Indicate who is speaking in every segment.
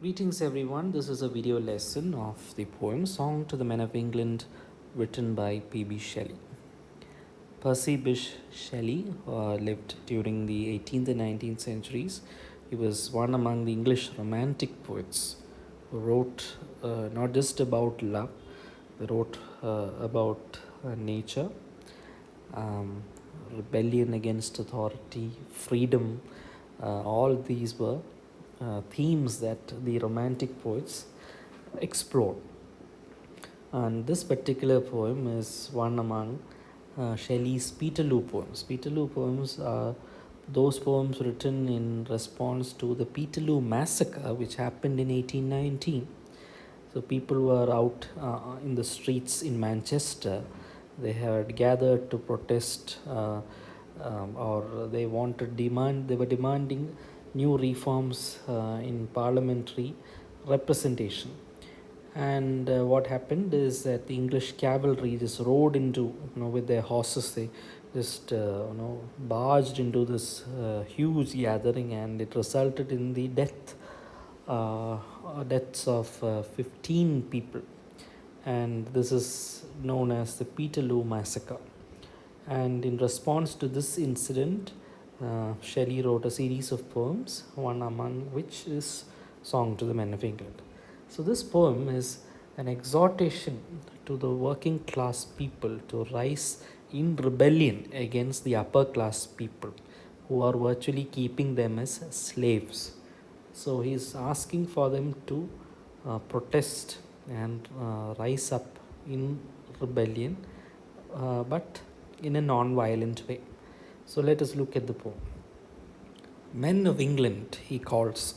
Speaker 1: Greetings everyone, this is a video lesson of the poem Song to the Men of England written by P.B. Shelley. Percy Bysshe Shelley lived during the 18th and 19th centuries. He was one among the English romantic poets who wrote not just about love, they wrote about nature, um, rebellion against authority, freedom. All these were themes that the romantic poets explored. And this particular poem is one among Shelley's Peterloo poems. Peterloo poems are those poems written in response to the Peterloo massacre, which happened in 1819. So people were out in the streets in Manchester. They had gathered to protest, or they were demanding new reforms in parliamentary representation. And what happened is that the English cavalry just rode into, with their horses, they just barged into this huge gathering, and it resulted in the deaths of 15 people. And this is known as the Peterloo massacre. And in response to this incident, Shelley wrote a series of poems, one among which is Song to the Men of England. So this poem is an exhortation to the working class people to rise in rebellion against the upper class people who are virtually keeping them as slaves. So he is asking for them to protest and rise up in rebellion, but in a non-violent way. So let us look at the poem. Men of England, he calls.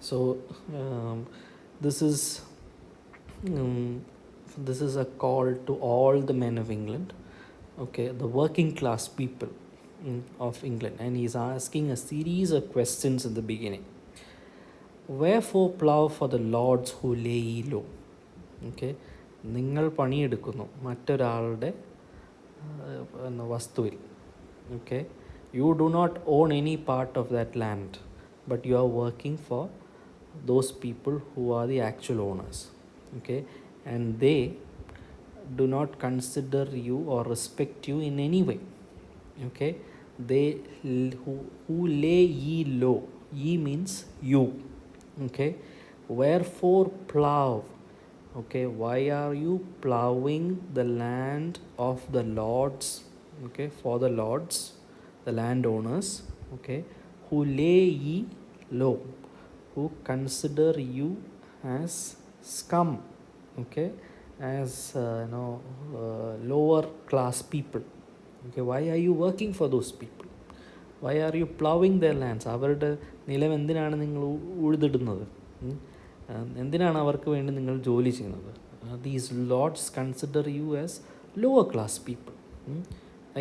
Speaker 1: So this is this is a call to all the men of England, okay, the working class people of England, and he's asking a series of questions in the beginning. Wherefore plow for the lords who lay low? Okay, നിങ്ങൾ പണിയെടുക്കുന്നു മറ്റൊരാളുടെ വസ്തുവിൽ. Okay, you do not own any part of that land, but you are working for those people who are the actual owners. Okay, and they do not consider you or respect you in any way. Okay, they who lay ye low, ye means you. Okay, wherefore plow? Okay, why are you plowing the land of the lords? Okay, for the lords, the landowners, okay, who lay ye low, who consider you as scum, okay, as lower class people. Okay, why are you working for those people? Why are you plowing their lands? അവരുടെ നിലം എന്തിനാണ് നിങ്ങൾ ഉഴുതിടുന്നത്? എന്തിനാണ് അവർക്ക് വേണ്ടി നിങ്ങൾ ജോലി ചെയ്യുന്നത്? These lords consider you as lower class people.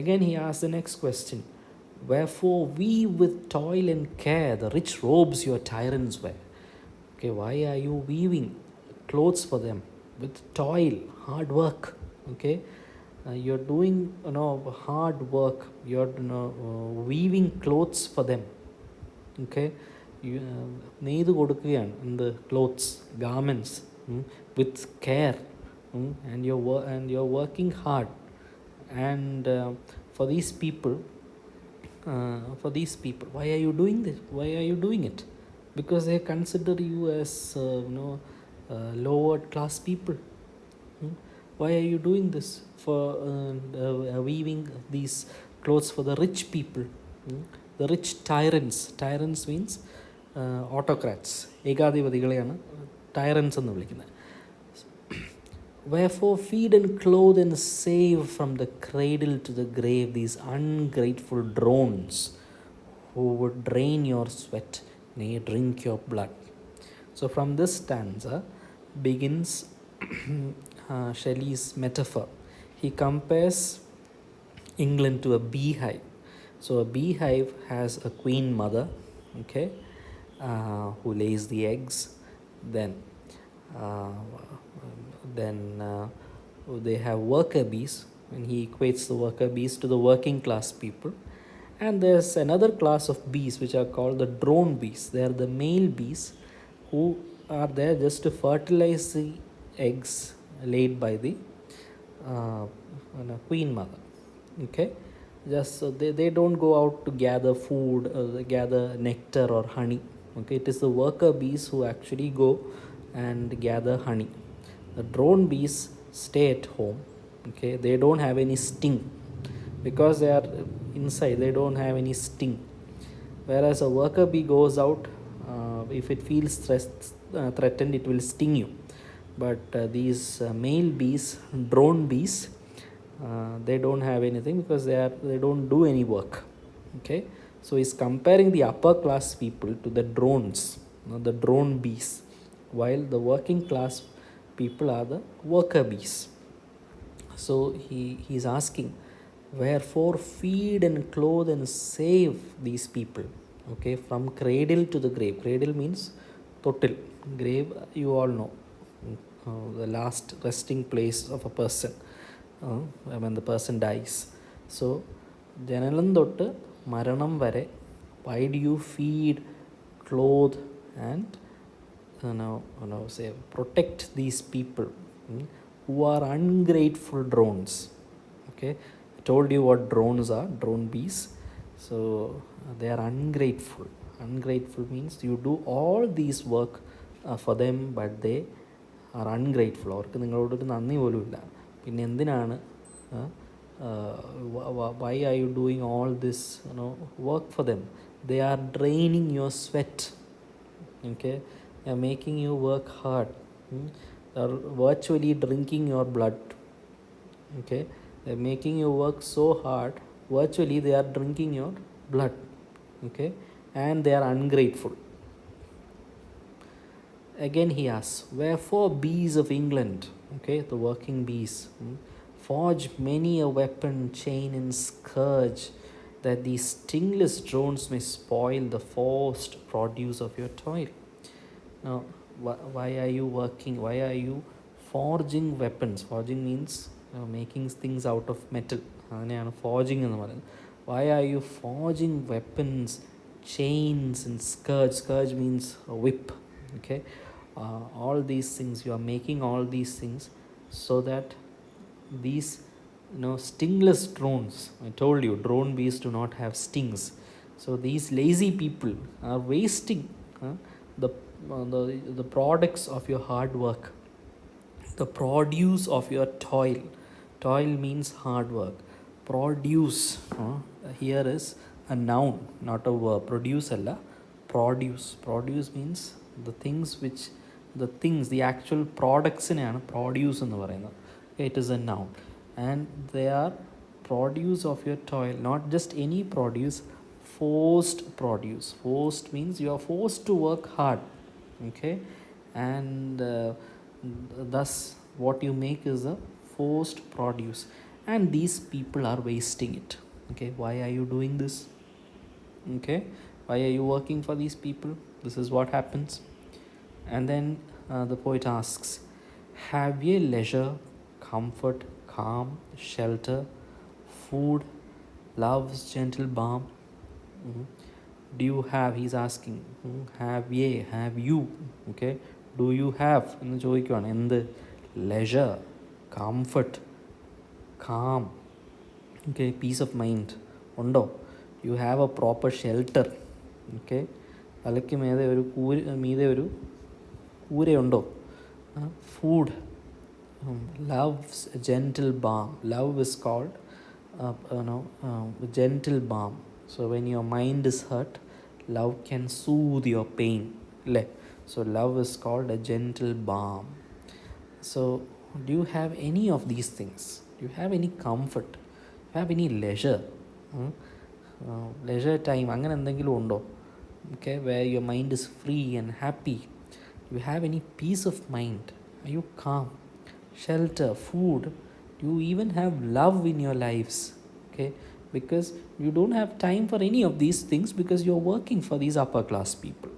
Speaker 1: Again he asks the next question. Wherefore weave with toil and care the rich robes your tyrants wear? Okay, why are you weaving clothes for them with toil, hard work? Okay, you're doing hard work, you're weaving clothes for them. Okay, നെയ്ത് കൊടുക്കുകയാണ് എന്ത് clothes, garments, with care, and you're working hard. And for these people, why are you doing this? Why are you doing it? Because they consider you as lower class people. Why are you doing this? For weaving these clothes for the rich people, the rich tyrants means autocrats, ഏകാധിപതികളെയാണ് tyrants എന്ന് വിളിക്കുന്നത്. Wherefore feed and clothe and save from the cradle to the grave these ungrateful drones who would drain your sweat, nay, drink your blood. So from this stanza begins Shelley's metaphor. He compares England to a beehive. So a beehive has a queen mother, okay, who lays the eggs. Then they have worker bees, and he equates the worker bees to the working class people. And there's another class of bees which are called the drone bees. They are the male bees who are there just to fertilize the eggs laid by the uh, queen mother. Okay, just so they don't go out to gather food, gather nectar or honey. Okay, it is the worker bees who actually go and gather honey. The drone bees stay at home. Okay, they don't have any sting because they are inside, they don't have any sting. Whereas a worker bee goes out, if it feels threatened, it will sting you. But these male bees, drone bees, they don't have anything because they don't do any work. Okay, so he's comparing the upper class people to the drones, the drone bees, while the working class people are the worker bees. So he's asking, wherefore feed and clothe and save these people, okay, from cradle to the grave. Cradle means total. Grave, you all know, the last resting place of a person when the person dies. So ജനനം തൊട്ട് മരണം വരെ, why do you feed, clothe and say protect these people who are ungrateful drones? Okay, I told you what drones are, drone bees. So they are ungrateful. Ungrateful means you do all these work for them, but they are ungrateful. അവർക്ക് നിങ്ങളോടൊരു നന്ദി പോലും ഇല്ല. പിന്നെ എന്തിനാണ്, why are you doing all this work for them? They are draining your sweat. Okay, they are making you work hard. They are virtually drinking your blood. Okay, they are making you work so hard, virtually they are drinking your blood. Okay, and they are ungrateful. Again he asks, wherefore bees of England, okay, the working bees, forge many a weapon, chain and scourge, that these stingless drones may spoil the forced produce of your toil. Now, why are you working? Why are you forging weapons? Forging means making things out of metal. Forging. Why are you forging weapons, chains and scourge? Scourge means a whip. Okay, all these things, you are making all these things so that these stingless drones, I told you drone bees do not have stings, so these lazy people are wasting the products of your hard work, the produce of your toil. Toil means hard work. Produce here is a noun, not a verb. Produce alla, produce. Produce means the things which the actual products in produce എന്ന് പറയുന്നത്. It is a noun, and they are produce of your toil, not just any produce, forced produce. Forced means you are forced to work hard. Okay, and thus what you make is a forced produce, and these people are wasting it. Okay, why are you doing this? Okay, why are you working for these people? This is what happens. And then the poet asks, have ye leisure, comfort, calm, shelter, food, love's gentle balm? Do you have, he's asking, have ye, have you, okay, do you have എന്ന് ചോദിക്കുവാണ്. എന്ത്? leisure, comfort, calm, okay, peace of mind ഉണ്ടോ? you have a proper shelter, okay, തലയ്ക്ക് മീതെ ഒരു കൂരയുണ്ടോ? food, love's gentle balm. Love is called gentle balm. So when your mind is hurt, love can soothe your pain. So love is called a gentle balm. So do you have any of these things? Do you have any comfort? Do you have any leisure? Leisure time അങ്ങനെ എന്തെങ്കിലും ഉണ്ടോ? Okay, where your mind is free and happy. Do you have any peace of mind? Are you calm? Shelter, food? Do you even have love in your lives? Okay, because you don't have time for any of these things because you're working for these upper class people.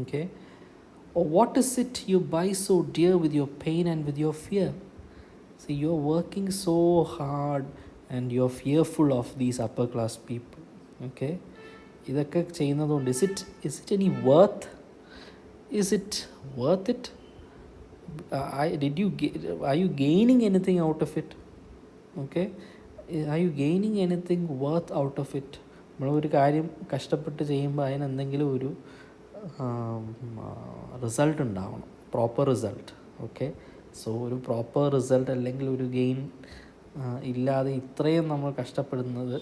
Speaker 1: Okay, or what is it you buy so dear with your pain and with your fear? See, you're working so hard and you're fearful of these upper class people. Okay, ഇതൊക്കെ ചെയ്യുന്നതുകൊണ്ട് is it any worth? is it worth it? Are you gaining anything out of it? Okay, are you gaining anything worth out of it? നമ്മളൊരു കാര്യം കഷ്ടപ്പെട്ട് ചെയ്യുമ്പോൾ അതിന് എന്തെങ്കിലും ഒരു result ഉണ്ടാവണം, പ്രോപ്പർ റിസൾട്ട്. ഓക്കെ, സോ ഒരു പ്രോപ്പർ റിസൾട്ട് അല്ലെങ്കിൽ ഒരു ഗെയിൻ ഇല്ലാതെ ഇത്രയും നമ്മൾ കഷ്ടപ്പെടുന്നത്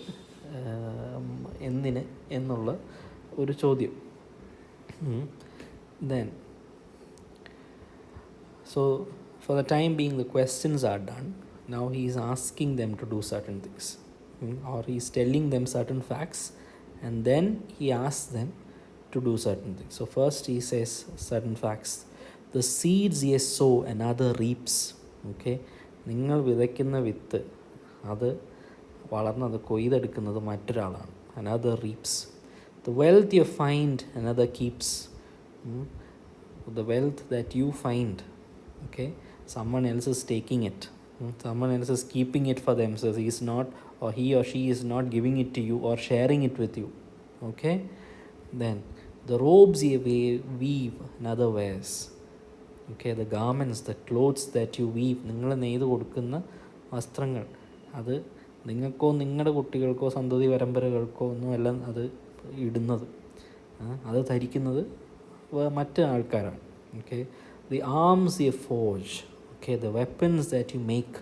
Speaker 1: എന്തിന് എന്നുള്ള ഒരു ചോദ്യം. Then so for the time being the questions are done. Now he is asking them to do certain things, or he is telling them certain facts, and then he asks them to do certain things. So first he says certain facts. The seeds ye sow another reaps. Okay, നിങ്ങൾ വിതയ്ക്കുന്ന വിത്ത് അത് വളർന്ന് അത് കൊയ്തെടുക്കുന്നത് മറ്റൊരാളാണ്. Another reaps. The wealth you find another keeps. The wealth that you find, okay, someone else is taking it. Someone else is keeping it for themselves. He is not, or he or she is not giving it to you or sharing it with you. Okay, then the robes ye weave another wears. Okay, the garments, the clothes that you weave, നിങ്ങൾ നെയ്ത് കൊടുക്കുന്ന വസ്ത്രങ്ങൾ, അത് നിങ്ങൾക്കോ നിങ്ങളുടെ കുട്ടികൾക്കോ സന്തതി പരമ്പരകൾക്കോ ഒന്നും എല്ലാം അത് ഇടുന്നത്, അത് ധരിക്കുന്നത് മറ്റ് ആൾക്കാരാണ്. Okay, the arms you forge, okay, the weapons that you make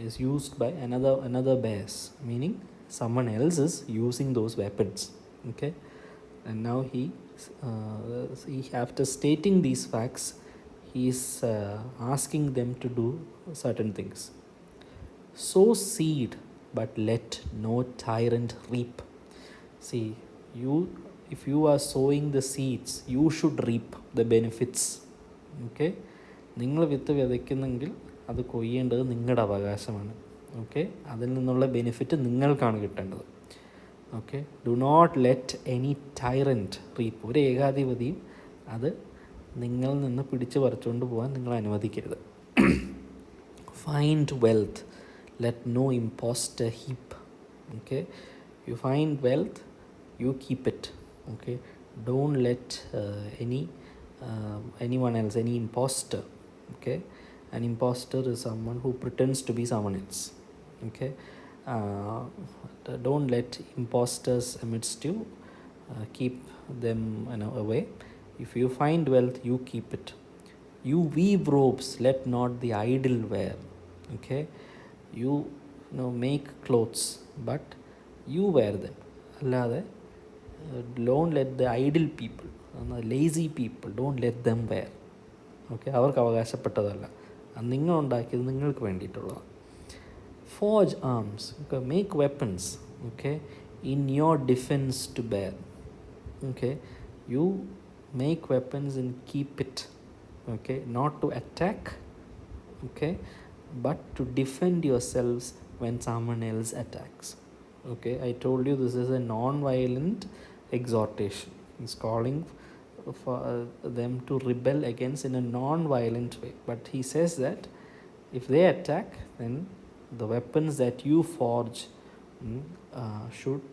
Speaker 1: is used by another bears, meaning someone else is using those weapons. Okay, and now he after stating these facts, he is asking them to do certain things. Sow seed but let no tyrant reap. See, if you are sowing the seeds, you should reap the benefits. Okay, നിങ്ങൾ വിത്ത് വിതയ്ക്കുന്നെങ്കിൽ അത് കൊയ്യേണ്ടത് നിങ്ങളുടെ അവകാശമാണ്. Okay, അതിൽ നിന്നുള്ള benefit നിങ്ങൾക്കാണ് കിട്ടേണ്ടത്. Okay, do not let any tyrant reap. ഒരു ഏകാധിപതിയും അത് നിങ്ങളിൽ നിന്ന് പിടിച്ച് പറിച്ചുകൊണ്ട് പോകാൻ നിങ്ങൾ അനുവദിക്കരുത്. Find wealth, let no imposter heap. Okay, you find wealth, you keep it. Okay, don't let anyone else, any imposter. Okay, an imposter is someone who pretends to be someone else. Okay, don't let imposters amidst you, keep them away. If you find wealth, you keep it. You weave robes, let not the idle wear. Okay, you make clothes, but you wear them. Allade don't let the idle people, lazy people, don't let them wear. Okay, അവർക്ക് അവകാശപ്പെട്ടതല്ല, അത് നിങ്ങളുണ്ടാക്കിയത് നിങ്ങൾക്ക് വേണ്ടിയിട്ടുള്ളതാണ്. Forge arms, okay, make weapons, okay, in your defense to bear. Okay, you make weapons and keep it. Okay, not to attack, okay, but to defend yourselves when someone else attacks. Okay, I told you this is a non-violent exhortation. He's calling for them to rebel against in a non-violent way. But he says that if they attack, then the weapons that you forge should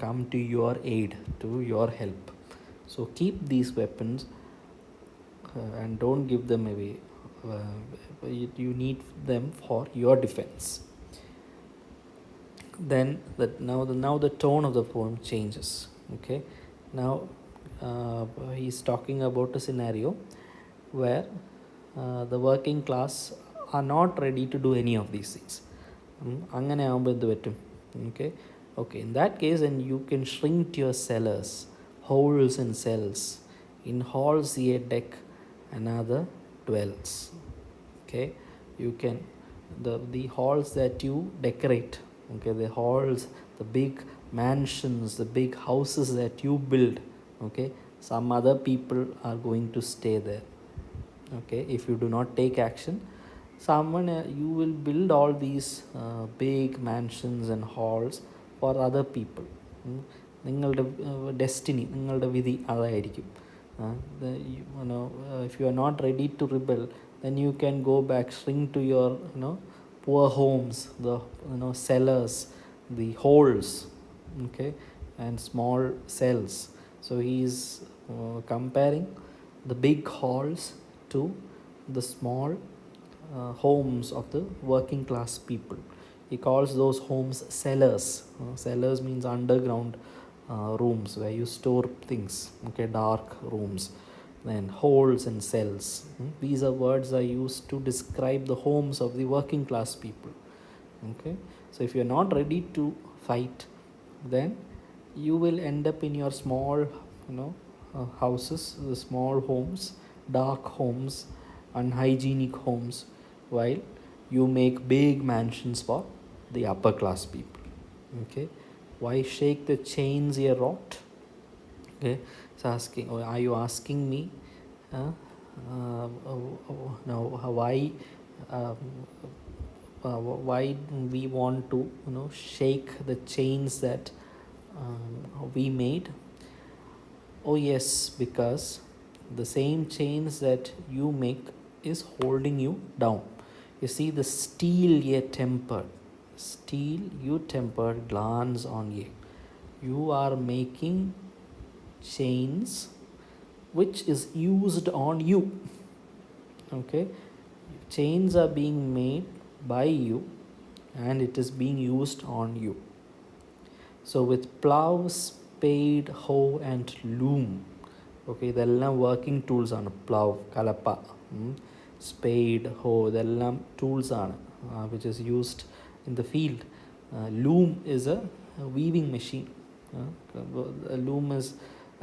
Speaker 1: come to your aid, to your help. So keep these weapons and don't give them away. You need them for your defense. Then now the tone of the poem changes. Okay, now he's talking about a scenario where the working class are not ready to do any of these things. അങ്ങനെ ആകുമ്പോൾ എന്ത് പറ്റും? Okay, in that case, then you can shrink to your cellars, holes and cells. In halls ye deck, another dwells. Okay, you can the halls that you decorate, okay, the halls, the big mansions, the big houses that you build, okay, some other people are going to stay there. Okay, if you do not take action, you will build all these big mansions and halls for other people. നിങ്ങളുടെ destiny, നിങ്ങളുടെ വിധി അതായിരിക്കും. If you are not ready to rebel, then you can go back, shrink to your poor homes, the cellars, the holes, okay, and small cells. So he is comparing the big halls to the small homes of the working class people. He calls those homes cellars. Cellars means underground rooms where you store things, okay, dark rooms, then holes and cells. These are words are used to describe the homes of the working class people. Okay, so if you're not ready to fight, then you will end up in your small, houses, the small homes, dark homes, unhygienic homes, while you make big mansions for the upper class people. Okay, why shake the chains ye rot? Okay, so asking, or are you asking me? No, uh, why we want to shake the chains that we made? Oh yes, because the same chains that you make is holding you down. You see, the steel you tempered glance on ye. You are making chains which is used on you. Okay, chains are being made by you and it is being used on you. So with plow, spade, hoe and loom, okay, ഇതെല്ലാം working tools ആണ്. പ്ലവ്, കലപ്പ, spade, ഹോ, ഇതെല്ലാം tools ആണ് which is used in the field. Loom is a weaving machine. Loom is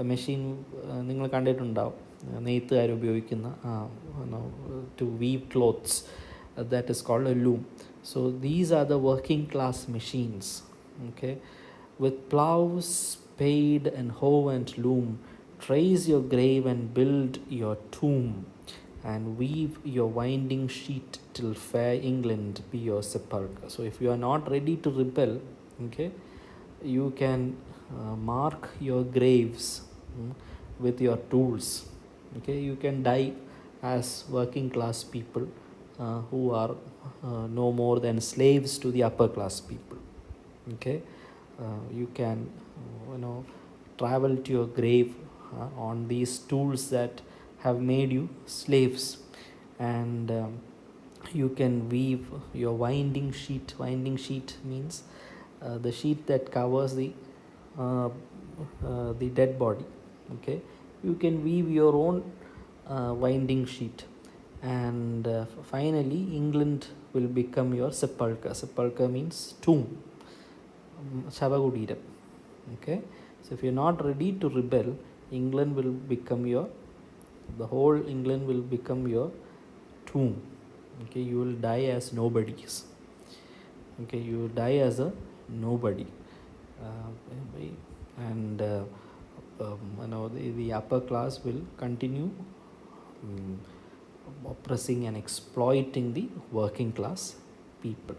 Speaker 1: a machine നിങ്ങൾ കണ്ടിട്ടുണ്ടാവും, നെയ്ത്തുകാർ ഉപയോഗിക്കുന്ന to weave clothes. That is called a loom. So these are the working class machines. Okay, with plow, spade and hoe and loom, trace your grave and build your tomb, and weave your winding sheet till fair England be your sepulchre. So if you are not ready to rebel, okay, you can mark your graves with your tools. Okay, you can die as working class people who are no more than slaves to the upper class people. Okay, you can travel to your grave on these tools that have made you slaves, and you can weave your winding sheet. Winding sheet means the sheet that covers the dead body. Okay, you can weave your own winding sheet, and finally England will become your sepulchre. Sepulchre means tomb, Shavakudiram. Okay, so if you're not ready to rebel, England will become the whole England will become your tomb. Okay, you will die as nobodies. Okay, you will die as a nobody, and the upper class will continue oppressing and exploiting the working class people.